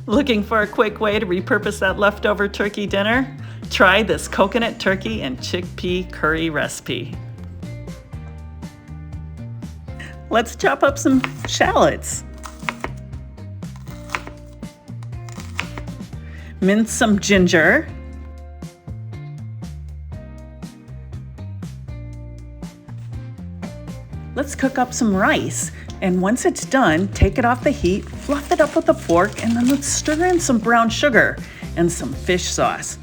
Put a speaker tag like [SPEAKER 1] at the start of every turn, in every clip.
[SPEAKER 1] Looking for a quick way to repurpose that leftover turkey dinner? Try this coconut turkey and chickpea curry recipe. Let's chop up some shallots. Mince some ginger. Let's cook up some rice, and once it's done, take it off the heat, fluff it up with a fork, and then let's stir in some brown sugar and some fish sauce.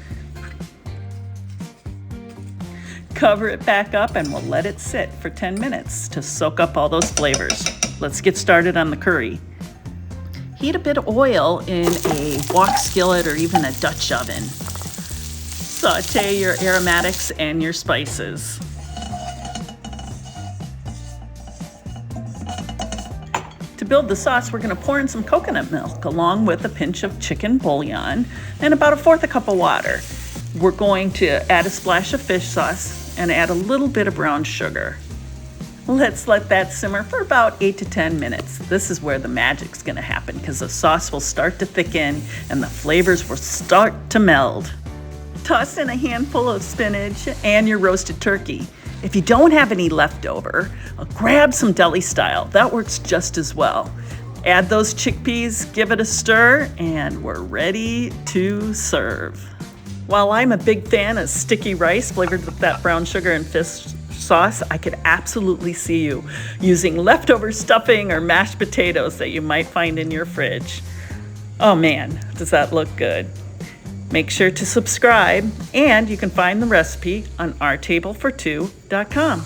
[SPEAKER 1] Cover it back up and we'll let it sit for 10 minutes to soak up all those flavors. Let's get started on the curry. Heat a bit of oil in a wok skillet or even a Dutch oven. Saute your aromatics and your spices. To build the sauce, we're going to pour in some coconut milk along with a pinch of chicken bouillon and about 1/4 cup of water. We're going to add a splash of fish sauce and add a little bit of brown sugar. Let's let that simmer for about 8 to 10 minutes. This is where the magic's going to happen because the sauce will start to thicken and the flavors will start to meld. Toss in a handful of spinach and your roasted turkey. If you don't have any leftover, grab some deli style. That works just as well. Add those chickpeas, give it a stir, and we're ready to serve. While I'm a big fan of sticky rice flavored with that brown sugar and fish sauce, I could absolutely see you using leftover stuffing or mashed potatoes that you might find in your fridge. Oh man, does that look good? Make sure to subscribe, and you can find the recipe on ourtablefor2.com.